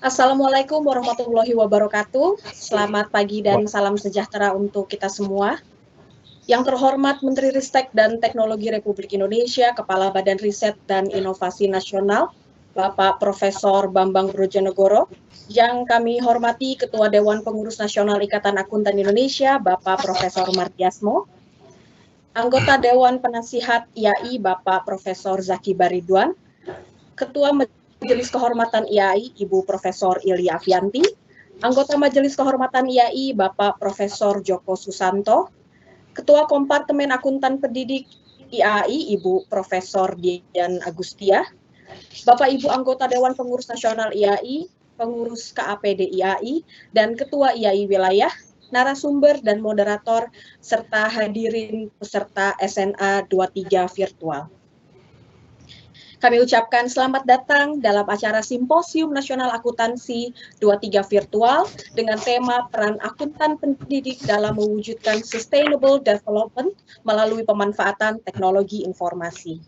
Assalamualaikum warahmatullahi wabarakatuh. Selamat pagi dan salam sejahtera untuk kita semua. Yang terhormat Menteri Ristek dan Teknologi Republik Indonesia, Kepala Badan Riset dan Inovasi Nasional, Bapak Profesor Bambang Brojonegoro. Yang kami hormati Ketua Dewan Pengurus Nasional Ikatan Akuntan Indonesia, Bapak Profesor Mardiasmo. Anggota Dewan Penasihat IAI, Bapak Profesor Zaki Baridwan. Ketua Majelis Kehormatan IAI, Ibu Profesor Ilya Afianti, anggota Majelis Kehormatan IAI, Bapak Profesor Joko Susanto, Ketua Kompartemen Akuntan Pendidik IAI, Ibu Profesor Dian Agustia, Bapak Ibu anggota Dewan Pengurus Nasional IAI, pengurus KAPD IAI, dan Ketua IAI Wilayah, narasumber dan moderator, serta hadirin peserta SNA 23 virtual. Kami ucapkan selamat datang dalam acara Simposium Nasional Akuntansi 23 Virtual dengan tema peran akuntan pendidik dalam mewujudkan sustainable development melalui pemanfaatan teknologi informasi.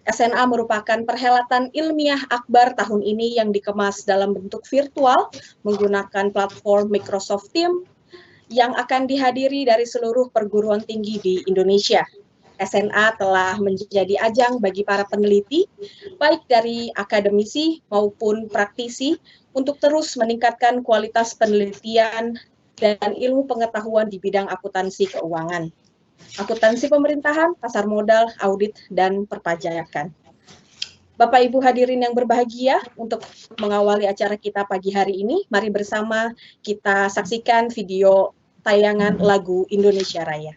SNA merupakan perhelatan ilmiah akbar tahun ini yang dikemas dalam bentuk virtual menggunakan platform Microsoft Teams yang akan dihadiri dari seluruh perguruan tinggi di Indonesia. SNA telah menjadi ajang bagi para peneliti, baik dari akademisi maupun praktisi, untuk terus meningkatkan kualitas penelitian dan ilmu pengetahuan di bidang akuntansi keuangan, akuntansi pemerintahan, pasar modal, audit, dan perpajakan. Bapak Ibu hadirin yang berbahagia, untuk mengawali acara kita pagi hari ini, mari bersama kita saksikan video tayangan lagu Indonesia Raya.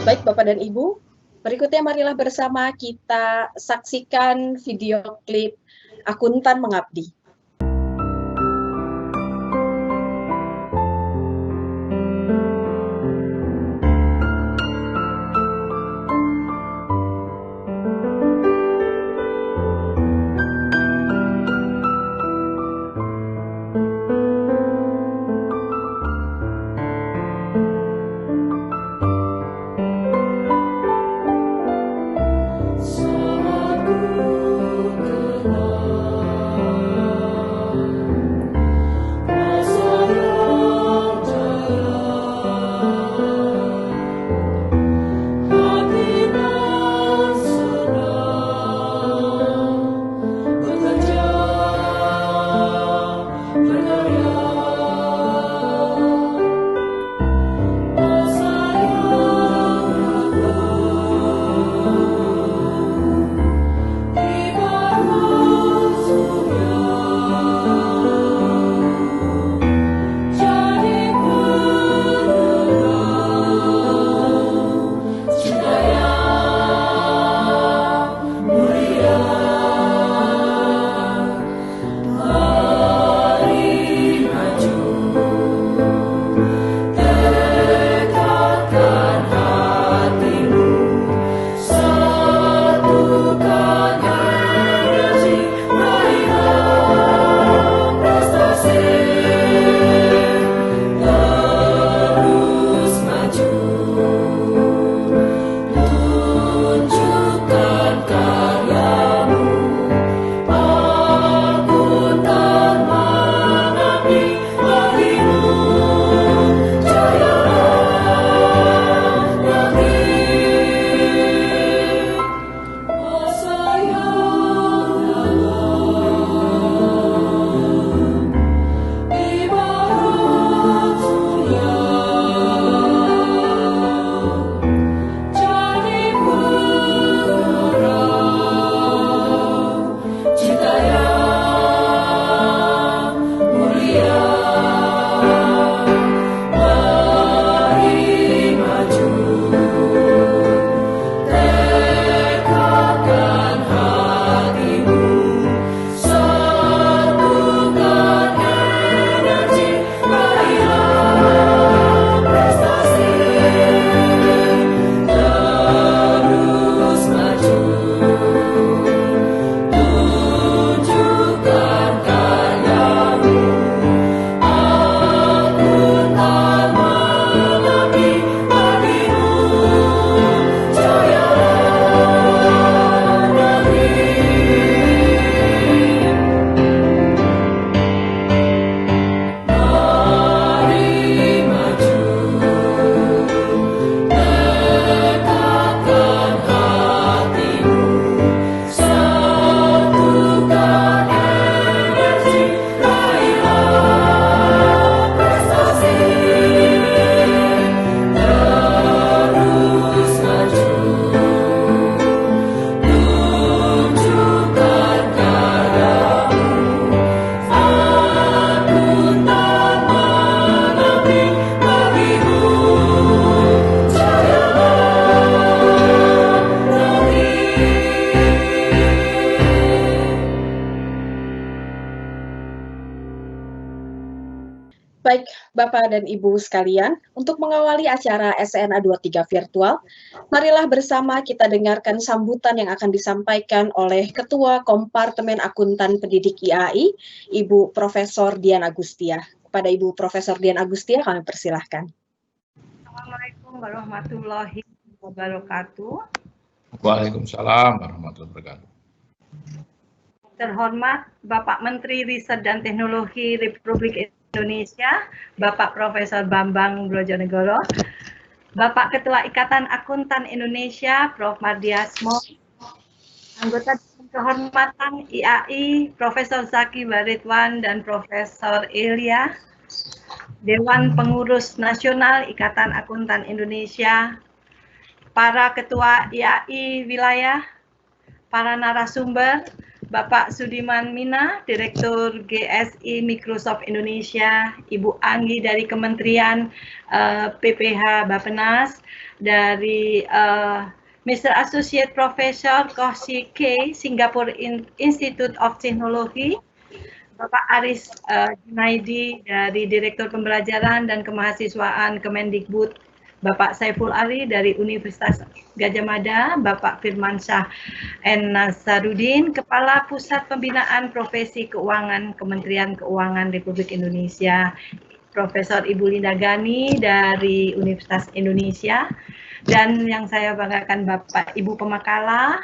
Baik Bapak dan Ibu, berikutnya marilah bersama kita saksikan video klip Akuntan Mengabdi. Saat ku kenal Bapak dan Ibu sekalian, untuk mengawali acara SNA 23 virtual, marilah bersama kita dengarkan sambutan yang akan disampaikan oleh Ketua Kompartemen Akuntan Pendidik IAI, Ibu Profesor Dian Agustia. Kepada Ibu Profesor Dian Agustia, kami persilahkan. Assalamualaikum warahmatullahi wabarakatuh. Waalaikumsalam warahmatullahi wabarakatuh. Terhormat Bapak Menteri Riset dan Teknologi Republik Indonesia, Bapak Profesor Bambang Brojonegoro, Bapak Ketua Ikatan Akuntan Indonesia, Prof. Mardiasmo, anggota kehormatan IAI, Profesor Zaki Baritwan dan Profesor Ilya, Dewan Pengurus Nasional Ikatan Akuntan Indonesia, para Ketua IAI Wilayah, para narasumber, Bapak Sudiman Mina, Direktur GSI Microsoft Indonesia, Ibu Anggi dari Kementerian PPH Bappenas, dari Mr. Associate Professor Kosi K, Singapore Institute of Technology, Bapak Aris Junaidi dari Direktur Pembelajaran dan Kemahasiswaan Kemendikbud, Bapak Saiful Ali dari Universitas Gadjah Mada, Bapak Firmansyah N. Nasarudin, Kepala Pusat Pembinaan Profesi Keuangan Kementerian Keuangan Republik Indonesia, Profesor Ibu Linda Gani dari Universitas Indonesia, dan yang saya banggakan Bapak Ibu Pemakala,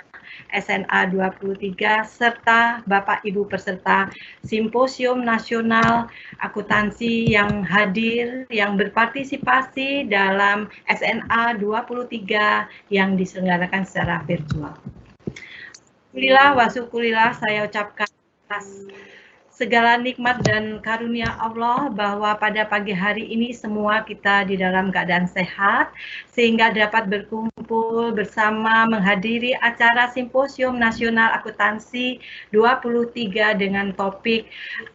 SNA 23, serta Bapak Ibu peserta Simposium Nasional Akuntansi yang hadir, yang berpartisipasi dalam SNA 23 yang diselenggarakan secara virtual. Alhamdulillah wa syukurillah, saya ucapkan atas segala nikmat dan karunia Allah bahwa pada pagi hari ini semua kita di dalam keadaan sehat sehingga dapat berkumpul bersama menghadiri acara Simposium Nasional Akuntansi 23 dengan topik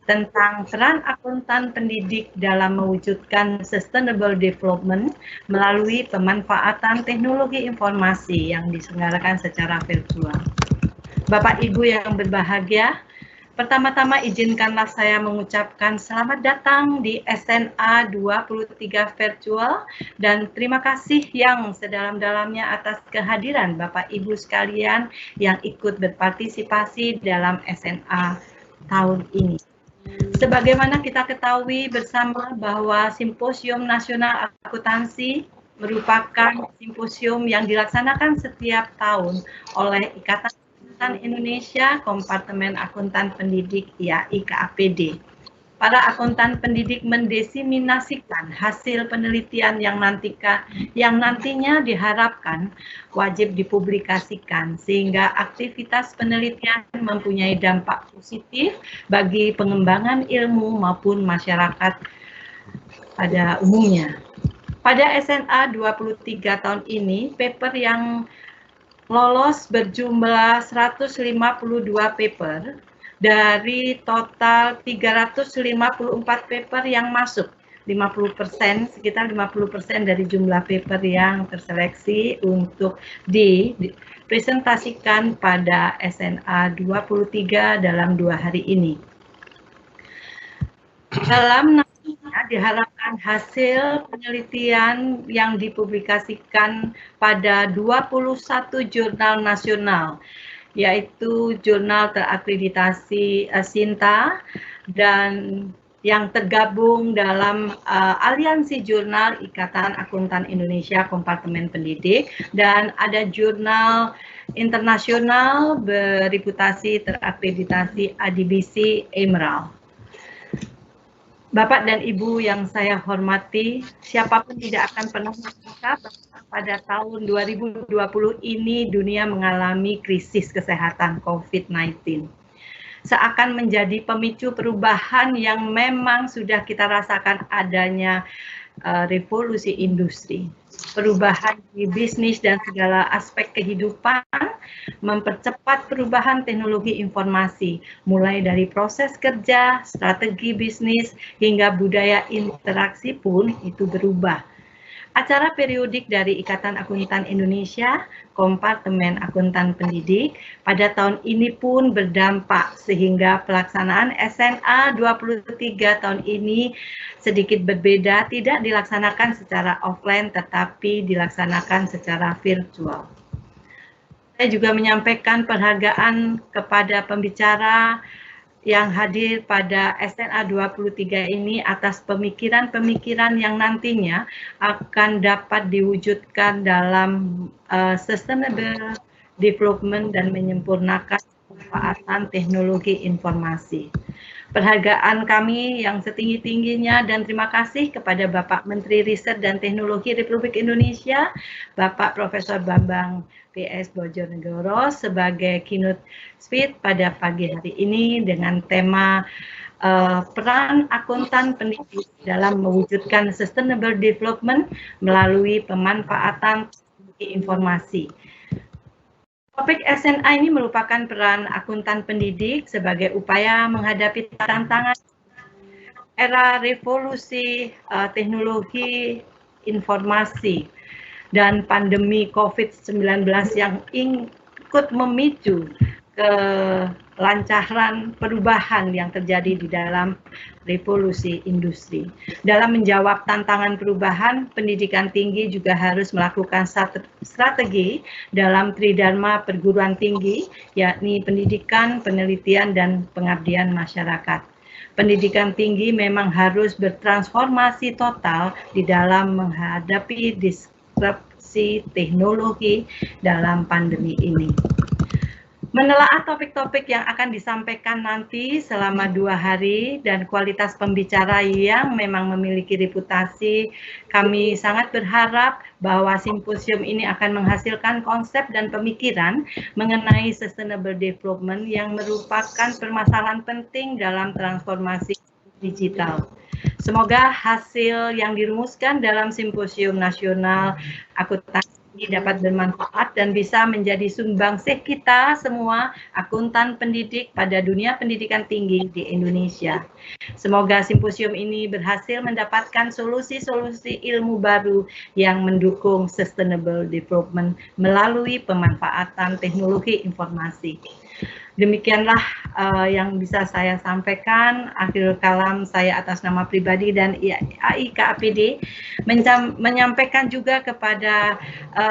tentang peran akuntan pendidik dalam mewujudkan sustainable development melalui pemanfaatan teknologi informasi yang diselenggarakan secara virtual. Bapak Ibu yang berbahagia, pertama-tama izinkanlah saya mengucapkan selamat datang di SNA 23 virtual dan terima kasih yang sedalam-dalamnya atas kehadiran Bapak Ibu sekalian yang ikut berpartisipasi dalam SNA tahun ini. Sebagaimana kita ketahui bersama bahwa Simposium Nasional Akuntansi merupakan simposium yang dilaksanakan setiap tahun oleh Ikatan Indonesia Kompartemen Akuntan Pendidik IAI KAPD. Para akuntan pendidik mendesimasikan hasil penelitian yang nantinya diharapkan wajib dipublikasikan sehingga aktivitas penelitian mempunyai dampak positif bagi pengembangan ilmu maupun masyarakat pada umumnya. Pada SNA 23 tahun ini, paper yang lolos berjumlah 152 paper dari total 354 paper yang masuk. 50%, sekitar 50% dari jumlah paper yang terseleksi untuk dipresentasikan pada SNA 23 dalam 2 hari ini. Dalam diharapkan hasil penelitian yang dipublikasikan pada 21 jurnal nasional, yaitu jurnal terakreditasi SINTA dan yang tergabung dalam aliansi jurnal Ikatan Akuntan Indonesia Kompartemen Pendidik, dan ada jurnal internasional bereputasi terakreditasi ADBC Emerald. Bapak dan Ibu yang saya hormati, siapapun tidak akan pernah menyangka pada tahun 2020 ini dunia mengalami krisis kesehatan COVID-19. Seakan menjadi pemicu perubahan yang memang sudah kita rasakan adanya revolusi industri. Perubahan di bisnis dan segala aspek kehidupan, mempercepat perubahan teknologi informasi, mulai dari proses kerja, strategi bisnis, hingga budaya interaksi pun itu berubah. Acara periodik dari Ikatan Akuntan Indonesia, Kompartemen Akuntan Pendidik, pada tahun ini pun berdampak sehingga pelaksanaan SNA 23 tahun ini sedikit berbeda, tidak dilaksanakan secara offline tetapi dilaksanakan secara virtual. Saya juga menyampaikan penghargaan kepada pembicara yang hadir pada SNA 23 ini atas pemikiran-pemikiran yang nantinya akan dapat diwujudkan dalam sustainable development dan menyempurnakan pemanfaatan teknologi informasi. Penghargaan kami yang setinggi-tingginya dan terima kasih kepada Bapak Menteri Riset dan Teknologi Republik Indonesia, Bapak Profesor Bambang PS Bojonegoro sebagai keynote speaker pada pagi hari ini dengan tema peran akuntan pendidik dalam mewujudkan sustainable development melalui pemanfaatan teknologi informasi. Topik SNA ini merupakan peran akuntan pendidik sebagai upaya menghadapi tantangan era revolusi teknologi informasi dan pandemi COVID-19 yang ikut memicu kelancaran perubahan yang terjadi di dalam revolusi industri. Dalam menjawab tantangan perubahan, pendidikan tinggi juga harus melakukan strategi dalam tridharma perguruan tinggi, yakni pendidikan, penelitian, dan pengabdian masyarakat. Pendidikan tinggi memang harus bertransformasi total di dalam menghadapi disrupsi teknologi dalam pandemi ini. Menelaah topik-topik yang akan disampaikan nanti selama 2 hari dan kualitas pembicara yang memang memiliki reputasi, kami sangat berharap bahwa simposium ini akan menghasilkan konsep dan pemikiran mengenai sustainable development yang merupakan permasalahan penting dalam transformasi digital. Semoga hasil yang dirumuskan dalam Simposium Nasional Akuntansi dapat bermanfaat dan bisa menjadi sumbangsih kita semua akuntan pendidik pada dunia pendidikan tinggi di Indonesia. Semoga simposium ini berhasil mendapatkan solusi-solusi ilmu baru yang mendukung sustainable development melalui pemanfaatan teknologi informasi. Demikianlah yang bisa saya sampaikan. Akhirul kalam saya atas nama pribadi dan IAI-KAPD menyampaikan juga kepada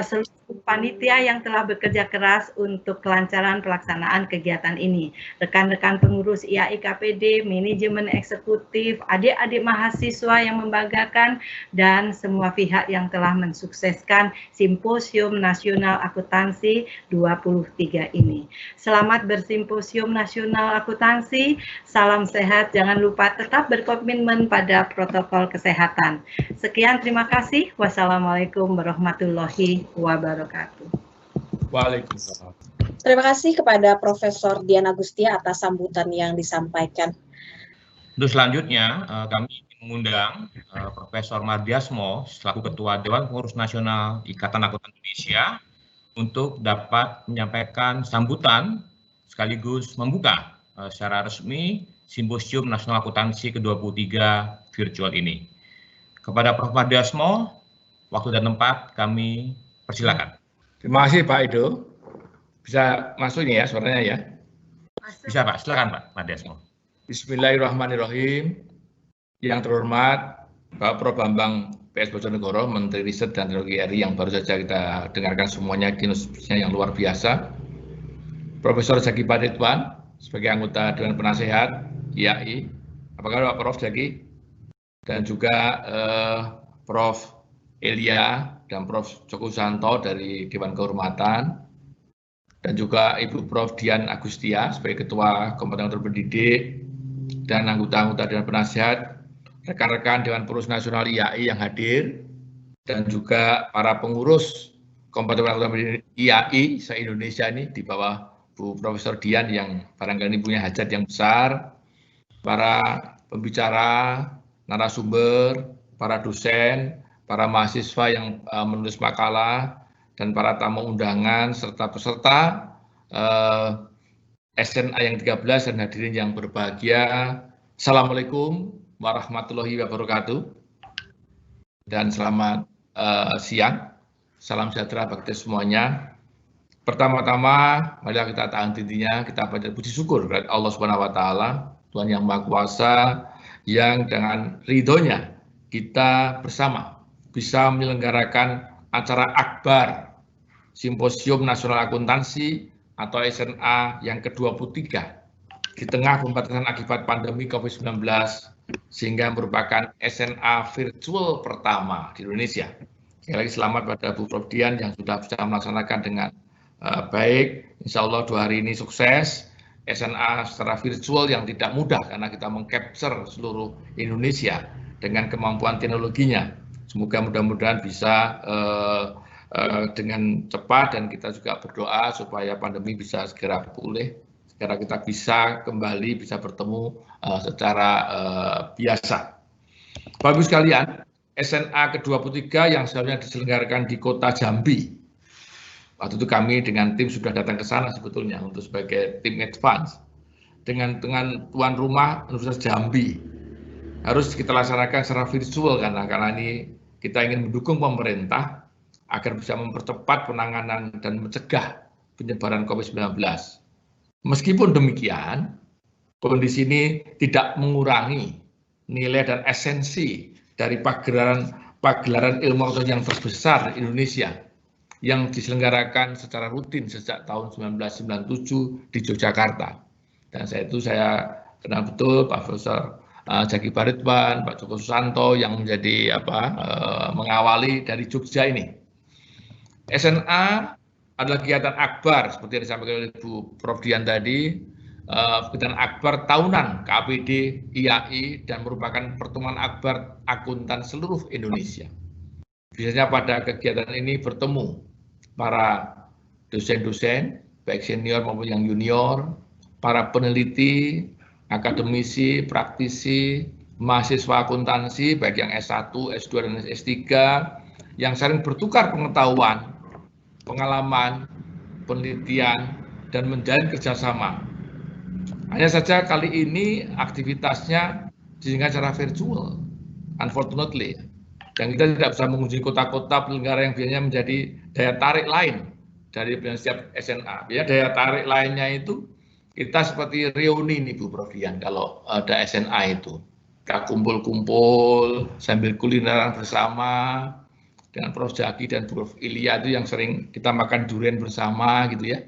seluruh panitia yang telah bekerja keras untuk kelancaran pelaksanaan kegiatan ini. Rekan-rekan pengurus IAI-KAPD, manajemen eksekutif, adik-adik mahasiswa yang membanggakan, dan semua pihak yang telah mensukseskan Simposium Nasional Akuntansi 23 ini. Selamat bersimposium Nasional Akuntansi, salam sehat, jangan lupa tetap berkomitmen pada protokol kesehatan. Sekian, terima kasih. Wassalamualaikum warahmatullahi wabarakatuh. Waalaikumsalam. Terima kasih kepada Profesor Dian Agustia atas sambutan yang disampaikan. Untuk selanjutnya, kami mengundang Profesor Mardiasmo selaku Ketua Dewan Pengurus Nasional Ikatan Akuntan Indonesia untuk dapat menyampaikan sambutan sekaligus membuka secara resmi Simposium Nasional Akuntansi ke-23 virtual ini. Kepada Prof. Mardiasmo, waktu dan tempat kami persilakan. Terima kasih Pak Edo. Bisa masuk ini ya suaranya ya? Bisa Pak, silakan Pak Mardiasmo. Bismillahirrahmanirrahim. Yang terhormat Bapak Prof. Bambang PS Bojonegoro, Menteri Riset dan Teknologi RI yang baru saja kita dengarkan semuanya kinerjanya yang luar biasa. Profesor Zaki Padetwan sebagai anggota Dewan Penasehat IAI. Apa kabar Pak Prof. Zaki? Dan juga Prof. Elia dan Prof. Joko Santo dari Dewan Kehormatan, dan juga Ibu Prof. Dian Agustia sebagai Ketua Kompartemen Pendidik, dan anggota-anggota Dewan Penasehat, rekan-rekan Dewan Pengurus Nasional IAI yang hadir, dan juga para pengurus Kompartemen IAI se-Indonesia ini di bawah Bu Profesor Dian yang barangkali punya hajat yang besar, para pembicara, narasumber, para dosen, para mahasiswa yang menulis makalah, dan para tamu undangan, serta peserta SNA yang 13 dan hadirin yang berbahagia. Assalamualaikum warahmatullahi wabarakatuh. Dan selamat siang. Salam sejahtera bagi semuanya. Pertama-tama, marilah kita tahan dirinya, kita panjatkan puji syukur kepada Allah Subhanahu wa Ta'ala, Tuhan yang Maha Kuasa, yang dengan ridhonya kita bersama bisa menyelenggarakan acara akbar Simposium Nasional Akuntansi atau SNA yang ke-23 di tengah pembatasan akibat pandemi COVID-19, sehingga merupakan SNA virtual pertama di Indonesia. Sekali lagi selamat pada Bu Prof Dian yang sudah bisa melaksanakan dengan baik. Insya Allah 2 hari ini sukses. SNA secara virtual yang tidak mudah karena kita mengcapture seluruh Indonesia dengan kemampuan teknologinya. Semoga mudah-mudahan bisa dengan cepat, dan kita juga berdoa supaya pandemi bisa segera pulih, segera kita bisa kembali bisa bertemu secara biasa. Bapak Ibu sekalian, SNA ke-23 yang seharusnya diselenggarakan di kota Jambi. Waktu itu kami dengan tim sudah datang ke sana sebetulnya untuk sebagai tim advance dengan tuan rumah Universitas Jambi. Harus kita laksanakan secara virtual karena ini kita ingin mendukung pemerintah agar bisa mempercepat penanganan dan mencegah penyebaran COVID-19. Meskipun demikian, kondisi ini tidak mengurangi nilai dan esensi dari pagelaran ilmu pengetahuan yang terbesar di Indonesia yang diselenggarakan secara rutin sejak tahun 1997 di Yogyakarta. Dan saya kenal betul Pak Profesor Jaki Baritwan, Pak Joko Susanto yang menjadi mengawali dari Jogja ini. SNA adalah kegiatan akbar seperti yang disampaikan oleh Bu Prof Dian tadi, kegiatan akbar tahunan KAPD IAI dan merupakan pertemuan akbar akuntan seluruh Indonesia. Biasanya pada kegiatan ini bertemu para dosen-dosen, baik senior maupun yang junior, para peneliti, akademisi, praktisi, mahasiswa akuntansi, baik yang S1, S2, dan S3, yang saling bertukar pengetahuan, pengalaman, penelitian, dan menjalin kerjasama. Hanya saja kali ini aktivitasnya diselenggarakan secara virtual, unfortunately. Dan kita tidak bisa mengunjungi kota-kota penyelenggara yang biasanya menjadi daya tarik lain dari setiap SNA. Ya, daya tarik lainnya itu kita seperti reuni nih Bu Prof Dian kalau ada SNA itu. Kita kumpul-kumpul sambil kulineran bersama dengan Prof Jaki dan Prof Ilya itu yang sering kita makan durian bersama gitu ya.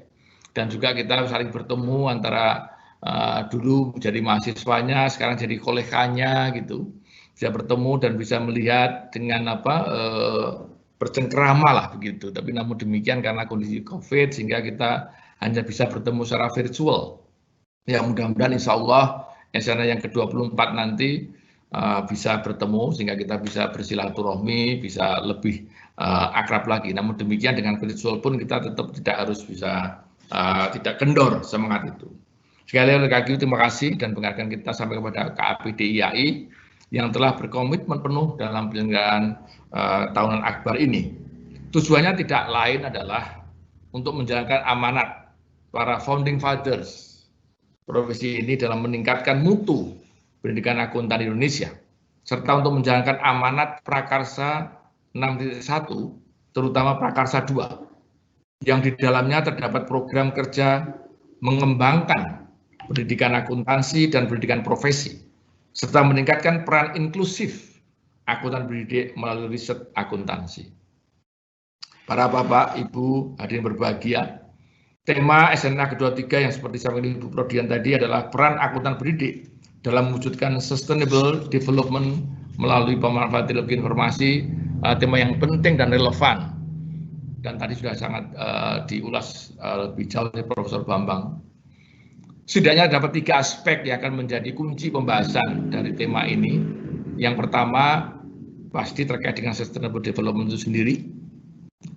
Dan juga kita saling bertemu antara dulu jadi mahasiswanya, sekarang jadi koleganya gitu. Bisa bertemu dan bisa melihat dengan bercengkerama lah begitu. Tapi namun demikian karena kondisi COVID sehingga kita hanya bisa bertemu secara virtual. Ya mudah-mudahan insya Allah SNA yang ke-24 nanti bisa bertemu sehingga kita bisa bersilaturahmi, bisa lebih akrab lagi. Namun demikian dengan virtual pun kita tetap tidak harus bisa tidak kendor semangat itu. Sekali lagi terima kasih dan penghargaan kita sampai kepada KAPD IAI yang telah berkomitmen penuh dalam penyelenggaraan tahunan akbar ini. Tujuannya tidak lain adalah untuk menjalankan amanat para founding fathers profesi ini dalam meningkatkan mutu pendidikan akuntan Indonesia, serta untuk menjalankan amanat Prakarsa 6.1, terutama Prakarsa 2, yang di dalamnya terdapat program kerja mengembangkan pendidikan akuntansi dan pendidikan profesi, serta meningkatkan peran inklusif akuntan pendidik melalui riset akuntansi. Para Bapak, Ibu, hadirin berbahagia, tema SNA ke-23 yang seperti disampaikan Ibu Prof Dian tadi adalah peran akuntan pendidik dalam mewujudkan sustainable development melalui pemanfaatan teknologi informasi, tema yang penting dan relevan. Dan tadi sudah sangat diulas lebih jauh oleh Profesor Bambang. Setidaknya dapat 3 aspek yang akan menjadi kunci pembahasan dari tema ini. Yang pertama, pasti terkait dengan sustainable development itu sendiri.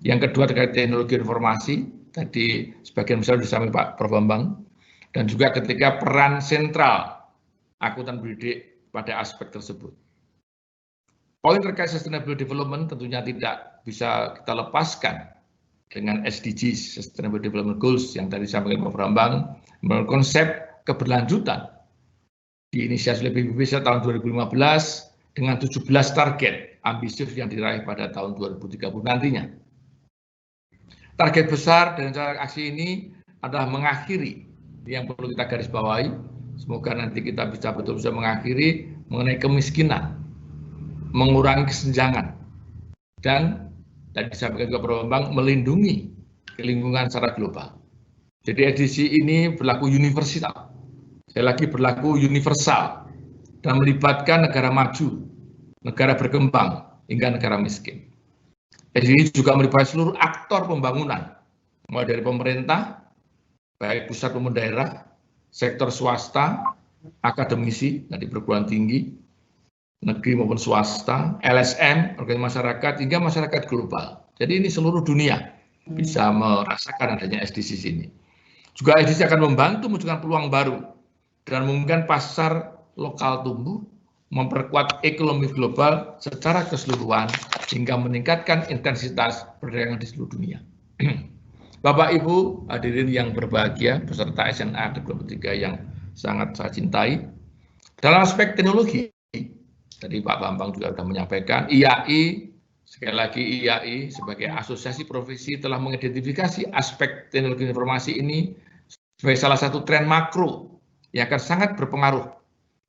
Yang kedua terkait teknologi informasi, tadi sebagian besar disampaikan Pak Prof Bambang. Dan juga ketika peran sentral akuntan pendidik pada aspek tersebut. Poin terkait sustainable development tentunya tidak bisa kita lepaskan dengan SDGs, Sustainable Development Goals yang tadi disampaikan Pak Bambang, menurut konsep keberlanjutan diinisiasi oleh PBB sejak tahun 2015 dengan 17 target ambisius yang diraih pada tahun 2030 nantinya. Target besar dan rencana aksi ini adalah mengakhiri yang perlu kita garis bawahi. Semoga nanti kita bisa betul-betul mengakhiri mengenai kemiskinan, mengurangi kesenjangan, dan tadi disampaikan juga Prof. Bambang, melindungi lingkungan secara global. Jadi edisi ini berlaku universal, sekali lagi berlaku universal, dan melibatkan negara maju, negara berkembang, hingga negara miskin. Edisi ini juga melibatkan seluruh aktor pembangunan, mulai dari pemerintah, baik pusat maupun daerah, sektor swasta, akademisi, dari perguruan tinggi, negeri maupun swasta, LSM, organisasi masyarakat, hingga masyarakat global. Jadi ini seluruh dunia bisa merasakan adanya SDGs ini. Juga SDGs akan membantu menunjukkan peluang baru dan memungkinkan pasar lokal tumbuh, memperkuat ekonomi global secara keseluruhan, hingga meningkatkan intensitas perdagangan di seluruh dunia. Bapak Ibu hadirin yang berbahagia, peserta SNA ke-23 yang sangat saya cintai, dalam aspek teknologi, tadi Pak Bambang juga sudah menyampaikan, IAI, sekali lagi IAI sebagai asosiasi profesi telah mengidentifikasi aspek teknologi informasi ini sebagai salah satu tren makro yang akan sangat berpengaruh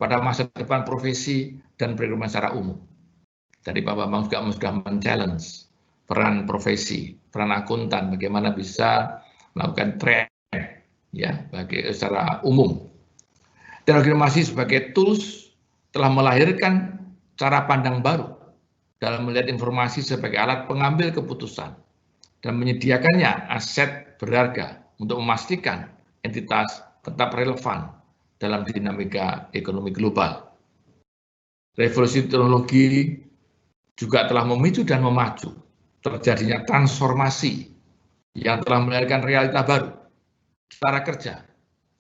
pada masa depan profesi dan perekonomian secara umum. Tadi Pak Bambang juga sudah men-challenge peran profesi, peran akuntan, bagaimana bisa melakukan tren ya bagi secara umum. Teknologi informasi sebagai tools telah melahirkan cara pandang baru dalam melihat informasi sebagai alat pengambil keputusan dan menyediakannya aset berharga untuk memastikan entitas tetap relevan dalam dinamika ekonomi global. Revolusi teknologi juga telah memicu dan memacu terjadinya transformasi yang telah melahirkan realita baru, cara kerja,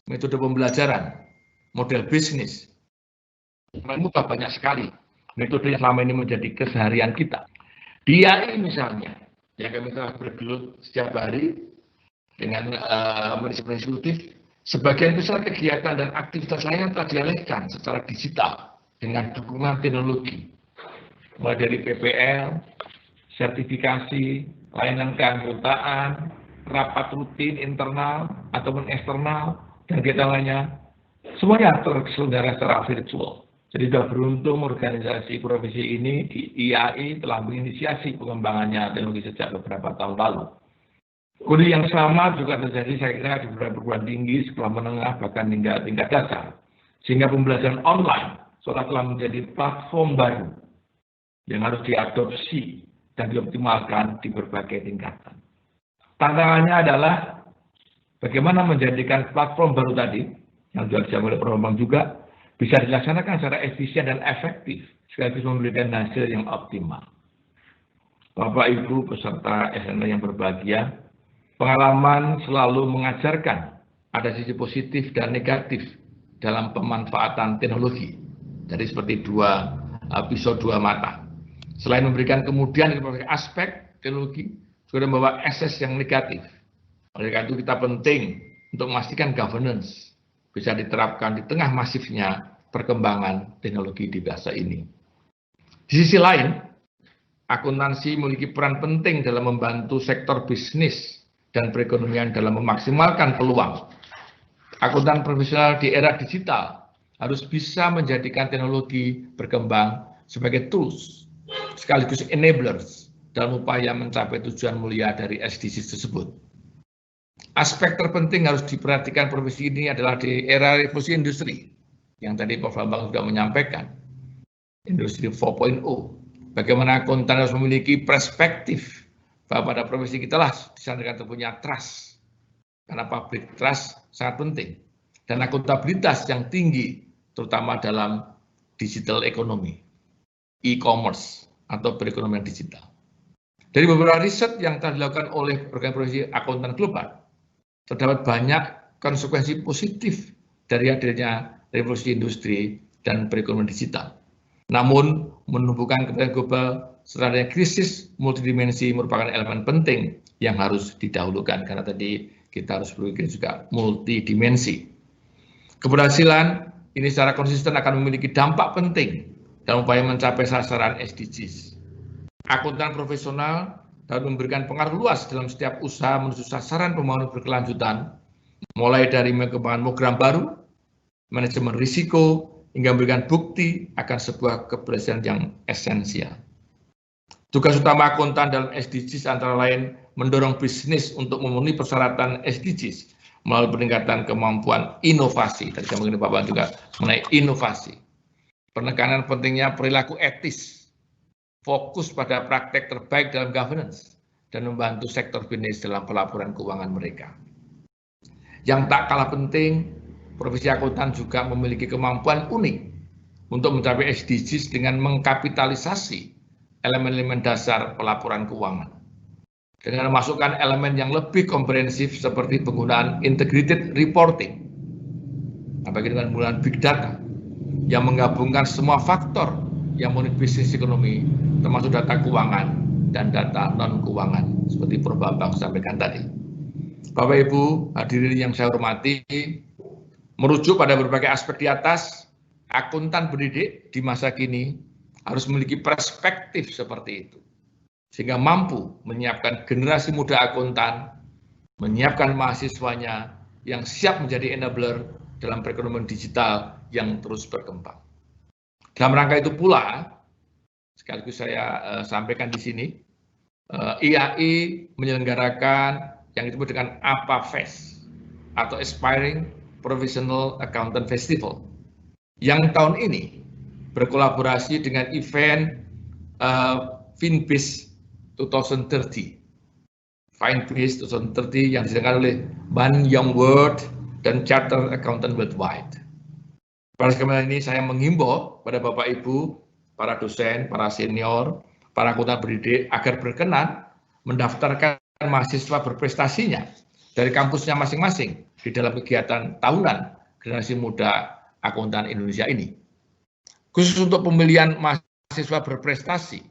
metode pembelajaran, model bisnis. Mengubah banyak sekali metode yang selama ini menjadi keseharian kita. Di IAI misalnya, yang kami telah bergelut setiap hari dengan manajemen eksekutif, sebagian besar kegiatan dan aktivitas lainnya telah dialihkan secara digital dengan dukungan teknologi, mulai dari PPL, sertifikasi, layanan keanggotaan, rapat rutin internal ataupun eksternal, dan kegiatan lainnya, semuanya terselenggara secara virtual. Jadi sudah beruntung organisasi profesi ini di IAI telah menginisiasi pengembangannya teknologi sejak beberapa tahun lalu. Kondisi yang sama juga terjadi saya kira di beberapa perguruan tinggi, sekolah menengah, bahkan hingga tingkat dasar. Sehingga pembelajaran online seolah telah menjadi platform baru yang harus diadopsi dan dioptimalkan di berbagai tingkatan. Tantangannya adalah bagaimana menjadikan platform baru tadi, yang juga disampaikan oleh Prof. Bambang juga, bisa dilaksanakan secara efisien dan efektif, sekaligus memberikan hasil yang optimal. Bapak Ibu peserta SNA yang berbahagia, pengalaman selalu mengajarkan ada sisi positif dan negatif dalam pemanfaatan teknologi. Jadi seperti pisau dua mata. Selain memberikan kemudian berbagai aspek teknologi, juga membawa akses yang negatif. Oleh karena itu kita penting untuk memastikan governance bisa diterapkan di tengah masifnya perkembangan teknologi di masa ini. Di sisi lain, akuntansi memiliki peran penting dalam membantu sektor bisnis dan perekonomian dalam memaksimalkan peluang. Akuntan profesional di era digital harus bisa menjadikan teknologi berkembang sebagai tools, sekaligus enablers dalam upaya mencapai tujuan mulia dari SDGs tersebut. Aspek terpenting harus diperhatikan profesi ini adalah di era revolusi industri, yang tadi Prof. Bambang sudah menyampaikan, industri 4.0. Bagaimana akuntan harus memiliki perspektif bahwa pada profesi kita lah disarankan untuk punya trust, karena public trust sangat penting, dan akuntabilitas yang tinggi, terutama dalam digital economy, e-commerce, atau perekonomian digital. Dari beberapa riset yang telah dilakukan oleh organisasi akuntan global, terdapat banyak konsekuensi positif dari hadirnya revolusi industri dan perekonomian digital. Namun, menumbuhkan kepentingan global serta krisis multidimensi merupakan elemen penting yang harus didahulukan, karena tadi kita harus berpikir juga multidimensi. Keberhasilan ini secara konsisten akan memiliki dampak penting dalam upaya mencapai sasaran SDGs. akuntan profesional dapat memberikan pengaruh luas dalam setiap usaha menuju sasaran pembangunan berkelanjutan, mulai dari mengembangkan program baru, manajemen risiko, hingga memberikan bukti akan sebuah keberhasilan yang esensial. Tugas utama akuntan dalam SDGs antara lain mendorong bisnis untuk memenuhi persyaratan SDGs melalui peningkatan kemampuan inovasi. Tadi saya mengenai Bapak juga mengenai inovasi. Penekanan pentingnya perilaku etis, fokus pada praktek terbaik dalam governance, dan membantu sektor bisnis dalam pelaporan keuangan mereka. Yang tak kalah penting, profesi akuntan juga memiliki kemampuan unik untuk mencapai SDGs dengan mengkapitalisasi elemen-elemen dasar pelaporan keuangan. Dengan memasukkan elemen yang lebih komprehensif seperti penggunaan integrated reporting, apalagi dengan penggunaan big data, yang menggabungkan semua faktor yang memenuhi bisnis ekonomi, termasuk data keuangan dan data non-keuangan, seperti Prof. Bambang sampaikan tadi. Bapak Ibu hadirin yang saya hormati, merujuk pada berbagai aspek di atas, akuntan pendidik di masa kini harus memiliki perspektif seperti itu, sehingga mampu menyiapkan generasi muda akuntan, menyiapkan mahasiswanya yang siap menjadi enabler dalam perekonomian digital yang terus berkembang. Dalam rangka itu pula, sekaligus saya sampaikan di sini, IAI menyelenggarakan yang disebut dengan APAFest atau Aspiring Professional Accountant Festival, yang tahun ini berkolaborasi dengan event FinBiz 2030. FinBiz 2030 yang diselenggarakan oleh Ban Young World dan Chartered Accountant Worldwide. Pada kesempatan ini saya menghimbau pada Bapak Ibu, para dosen, para senior, para akuntan pendidik agar berkenan mendaftarkan mahasiswa berprestasinya dari kampusnya masing-masing di dalam kegiatan tahunan Generasi Muda Akuntan Indonesia ini. Khusus untuk pemilihan mahasiswa berprestasi,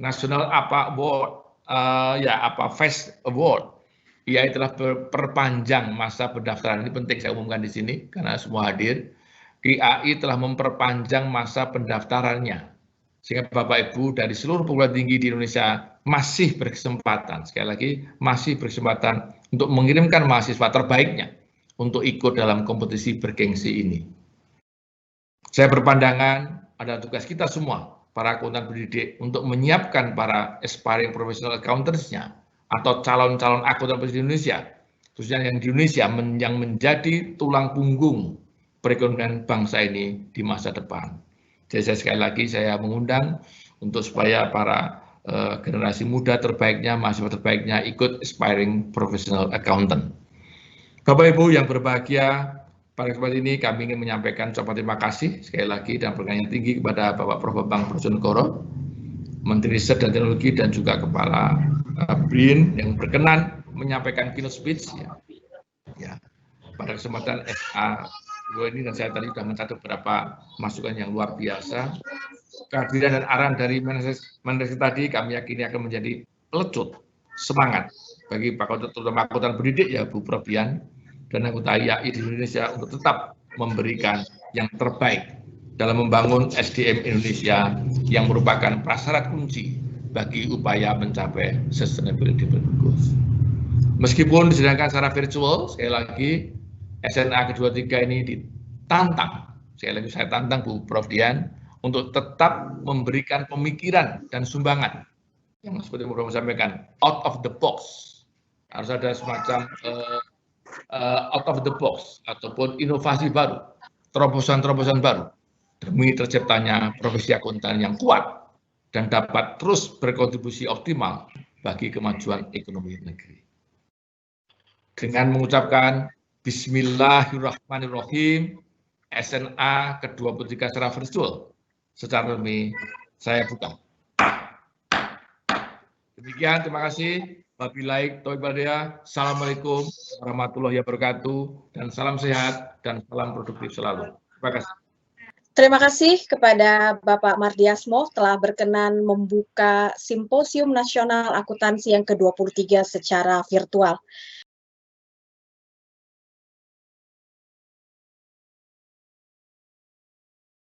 National APA Award, APAFest Award, IAI telah perpanjang masa pendaftaran. Ini penting saya umumkan di sini karena semua hadir. IAI telah memperpanjang masa pendaftarannya, sehingga Bapak Ibu dari seluruh perguruan tinggi di Indonesia masih berkesempatan, sekali lagi masih berkesempatan untuk mengirimkan mahasiswa terbaiknya untuk ikut dalam kompetisi bergengsi ini. Saya berpandangan ada tugas kita semua, para akuntan pendidik, untuk menyiapkan para aspiring professional accountants-nya atau calon-calon akuntan pendidik di Indonesia, khususnya yang di Indonesia yang menjadi tulang punggung perekonomian bangsa ini di masa depan. Jadi sekali lagi saya mengundang untuk supaya para generasi muda terbaiknya, mahasiswa terbaiknya ikut Aspiring Professional Accountant. Bapak Ibu yang berbahagia, pada kesempatan ini kami ingin menyampaikan ucapan terima kasih sekali lagi dan penghargaan yang tinggi kepada Bapak Prof. Bambang Brojonegoro, Menteri Riset dan Teknologi, dan juga Kepala BRIN yang berkenan menyampaikan keynote speech ya. Pada kesempatan SA ini, dan saya tadi sudah mencatat beberapa masukan yang luar biasa. Kehadiran dan arahan dari Menristek tadi kami yakini akan menjadi pelecut semangat bagi terutama akuntan pendidik ya Bu Prof Dian dan anggota IAI di Indonesia untuk tetap memberikan yang terbaik dalam membangun SDM Indonesia yang merupakan prasyarat kunci bagi upaya mencapai sustainability goals. Meskipun disidangkan secara virtual, sekali lagi SNA ke-23 ini ditantang, sekali lagi saya tantang Bu Prof Dian untuk tetap memberikan pemikiran dan sumbangan yang seperti yang Prof sampaikan, out of the box. Harus ada semacam out of the box ataupun inovasi baru, terobosan-terobosan baru demi terciptanya profesi akuntan yang kuat dan dapat terus berkontribusi optimal bagi kemajuan ekonomi negeri. Dengan mengucapkan Bismillahirrahmanirrahim, SNA ke-23 secara virtual, secara resmi saya buka. Demikian, terima kasih. Wabillahi taufiq wal hidayah. Assalamualaikum warahmatullahi wabarakatuh, dan salam sehat dan salam produktif selalu. Terima kasih. Terima kasih kepada Bapak Mardiasmo telah berkenan membuka Simposium Nasional Akuntansi yang ke-23 secara virtual.